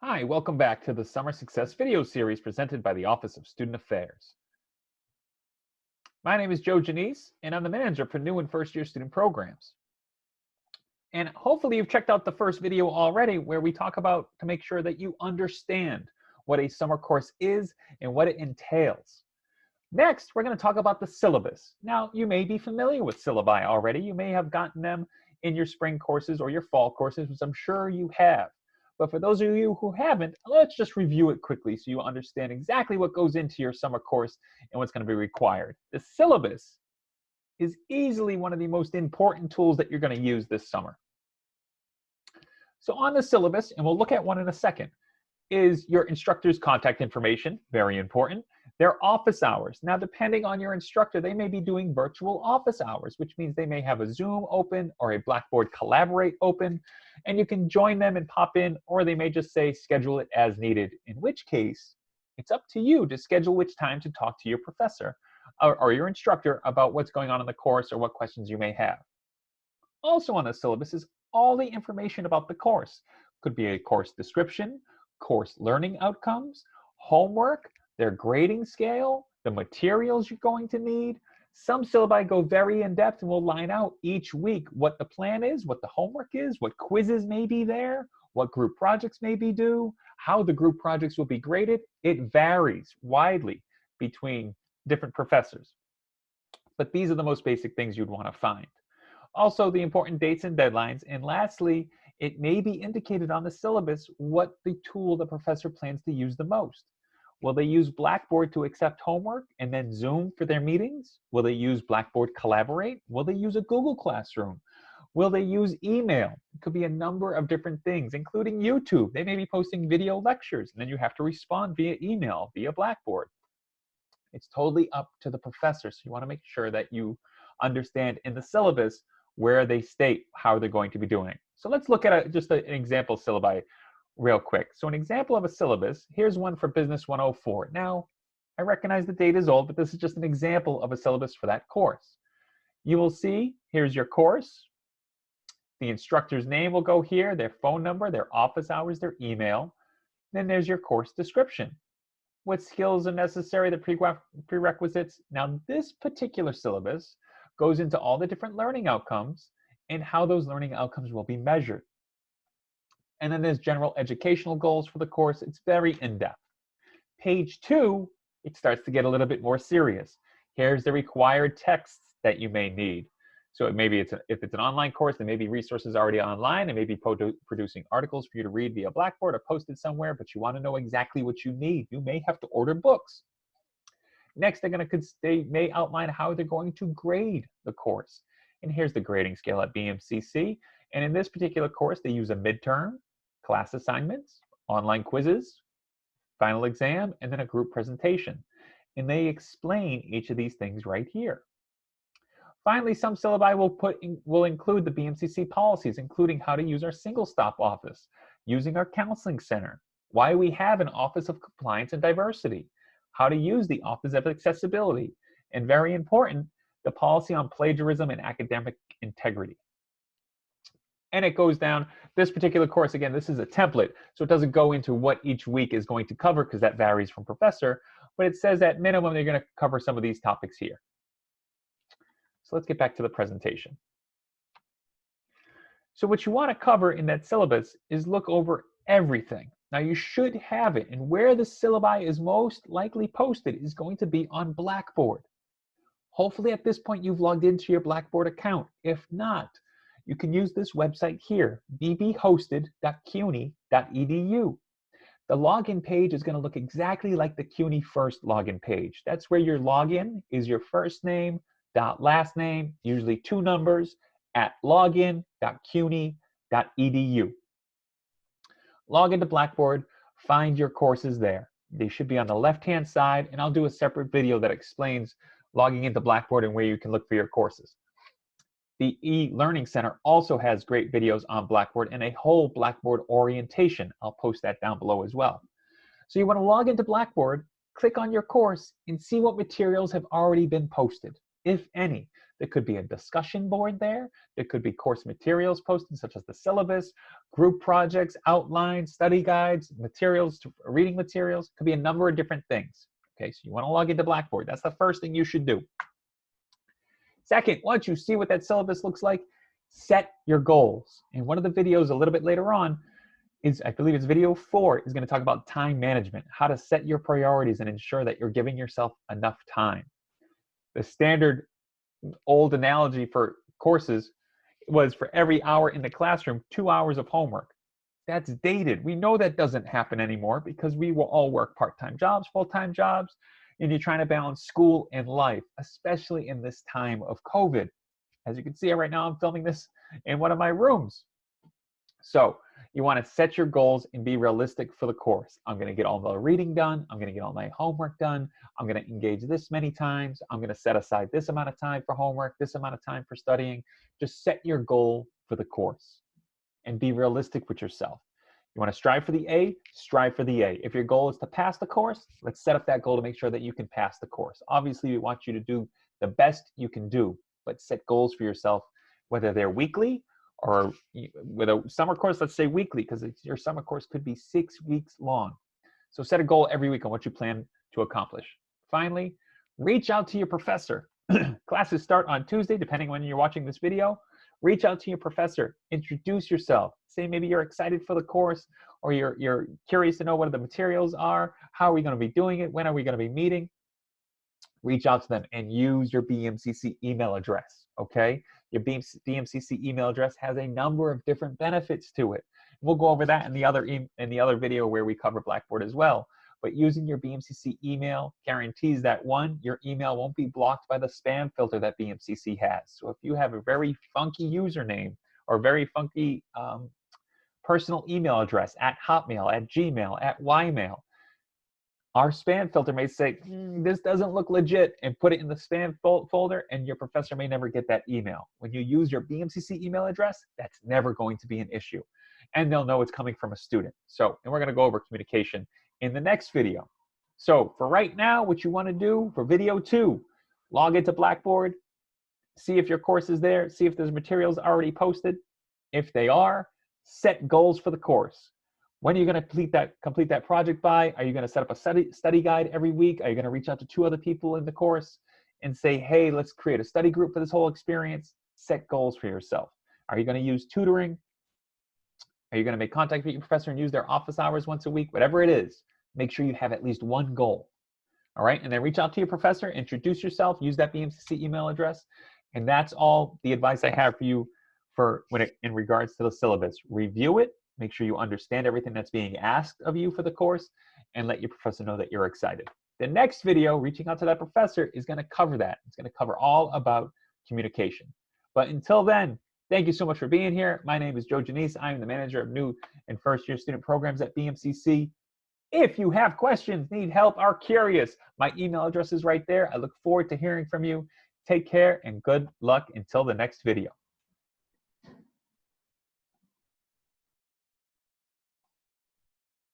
Hi, welcome back to the Summer Success video series presented by the Office of Student Affairs. My name is Joe Ginese, and I'm the manager for new and first-year student programs. And hopefully you've checked out the first video already where we talk about to make sure that you understand what a summer course is and what it entails. Next, we're going to talk about the syllabus. Now, you may be familiar with syllabi already. You may have gotten them in your spring courses or your fall courses, which I'm sure you have. But for those of you who haven't, let's just review it quickly so you understand exactly what goes into your summer course and what's going to be required. The syllabus is easily one of the most important tools that you're going to use this summer. So on the syllabus, and we'll look at one in a second, is your instructor's contact information, very important. Their office hours. Now, depending on your instructor, they may be doing virtual office hours, which means they may have a Zoom open or a Blackboard Collaborate open, and you can join them and pop in, or they may just say schedule it as needed, in which case it's up to you to schedule which time to talk to your professor or your instructor about what's going on in the course or what questions you may have. Also on the syllabus is all the information about the course. Could be a course description, course learning outcomes, homework, their grading scale, the materials you're going to need. Some syllabi go very in-depth and will line out each week what the plan is, what the homework is, what quizzes may be there, what group projects may be due, how the group projects will be graded. It varies widely between different professors. But these are the most basic things you'd want to find. Also, the important dates and deadlines. And lastly, it may be indicated on the syllabus what the tool the professor plans to use the most. Will they use Blackboard to accept homework and then Zoom for their meetings? Will they use Blackboard Collaborate? Will they use a Google Classroom? Will they use email? It could be a number of different things, including YouTube. They may be posting video lectures, and then you have to respond via email, via Blackboard. It's totally up to the professor, so you want to make sure that you understand in the syllabus where they state how they're going to be doing it. So let's look at just an example syllabi real quick. So an example of a syllabus, here's one for Business 104. Now, I recognize the date is old, but this is just an example of a syllabus for that course. You will see, here's your course. The instructor's name will go here, their phone number, their office hours, their email. Then there's your course description. What skills are necessary, the prerequisites. Now, this particular syllabus goes into all the different learning outcomes and how those learning outcomes will be measured. And then there's general educational goals for the course. It's very in-depth. Page 2, it starts to get a little bit more serious. Here's the required texts that you may need. So maybe if it's an online course, there may be resources already online and maybe producing articles for you to read via Blackboard or posted somewhere, but you want to know exactly what you need. You may have to order books. Next, they may outline how they're going to grade the course. And here's the grading scale at BMCC. And in this particular course, they use a midterm, class assignments, online quizzes, final exam, and then a group presentation. And they explain each of these things right here. Finally, some syllabi will include the BMCC policies, including how to use our single stop office, using our counseling center, why we have an Office of Compliance and Diversity, how to use the Office of Accessibility, and very important, the policy on plagiarism and academic integrity. And it goes down, this particular course, again, this is a template, so it doesn't go into what each week is going to cover because that varies from professor, but it says at minimum they're going to cover some of these topics here. So let's get back to the presentation. So what you want to cover in that syllabus is look over everything. Now you should have it, and where the syllabi is most likely posted is going to be on Blackboard. Hopefully at this point you've logged into your Blackboard account. If not, you can use this website here, bbhosted.cuny.edu. The login page is going to look exactly like the CUNY First login page. That's where your login is your first name, last name, usually 2 numbers, at login.cuny.edu. Log into Blackboard, find your courses there. They should be on the left-hand side, and I'll do a separate video that explains logging into Blackboard and where you can look for your courses. The e-learning center also has great videos on Blackboard and a whole Blackboard orientation. I'll post that down below as well. So you want to log into Blackboard, click on your course, and see what materials have already been posted, if any. There could be a discussion board there. There could be course materials posted, such as the syllabus, group projects, outlines, study guides, materials, reading materials. Could be a number of different things. Okay, so you want to log into Blackboard. That's the first thing you should do. Second, once you see what that syllabus looks like, set your goals. And one of the videos a little bit later on is, I believe it's video 4, is going to talk about time management, how to set your priorities and ensure that you're giving yourself enough time. The standard old analogy for courses was for every hour in the classroom, 2 hours of homework. That's dated. We know that doesn't happen anymore because we will all work part-time jobs, full-time jobs, and you're trying to balance school and life, especially in this time of COVID. As you can see right now, I'm filming this in one of my rooms. So you want to set your goals and be realistic for the course. I'm going to get all the reading done. I'm going to get all my homework done. I'm going to engage this many times. I'm going to set aside this amount of time for homework, this amount of time for studying. Just set your goal for the course and be realistic with yourself. You want to strive for the A, strive for the A. If your goal is to pass the course, let's set up that goal to make sure that you can pass the course. Obviously, we want you to do the best you can do, but set goals for yourself, whether they're weekly or with a summer course, let's say weekly, because your summer course could be 6 weeks long. So set a goal every week on what you plan to accomplish. Finally, reach out to your professor. Classes start on Tuesday, depending when you're watching this video. Reach out to your professor, introduce yourself. Say maybe you're excited for the course, or you're curious to know what the materials are, how are we going to be doing it, when are we going to be meeting. Reach out to them and use your BMCC email address, okay? Your BMCC email address has a number of different benefits to it. We'll go over that in the other video where we cover Blackboard as well. But using your BMCC email guarantees that, one, your email won't be blocked by the spam filter that BMCC has. So if you have a very funky username or very funky personal email address at Hotmail, at Gmail, at Ymail, our spam filter may say, this doesn't look legit, and put it in the spam folder, and your professor may never get that email. When you use your BMCC email address, that's never going to be an issue. And they'll know it's coming from a student. So, and we're going to go over communication in the next video. So for right now, what you want to do for video 2, log into Blackboard, see if your course is there, see if there's materials already posted. If they are, set goals for the course. When are you going to complete that project by? Are you going to set up a study guide every week? Are you going to reach out to 2 other people in the course and say, hey, let's create a study group for this whole experience? Set goals for yourself. Are you going to use tutoring? Are you going to make contact with your professor and use their office hours once a week? Whatever it is, make sure you have at least one goal. All right, and then reach out to your professor, introduce yourself, use that BMCC email address, and that's all the advice I have for you in regards to the syllabus. Review it. Make sure you understand everything that's being asked of you for the course, and let your professor know that you're excited. The next video, reaching out to that professor, is going to cover that. It's going to cover all about communication. But until then, thank you so much for being here. My name is Joe Ginese. I am the manager of new and first-year student programs at BMCC. If you have questions, need help, are curious, my email address is right there. I look forward to hearing from you. Take care and good luck until the next video.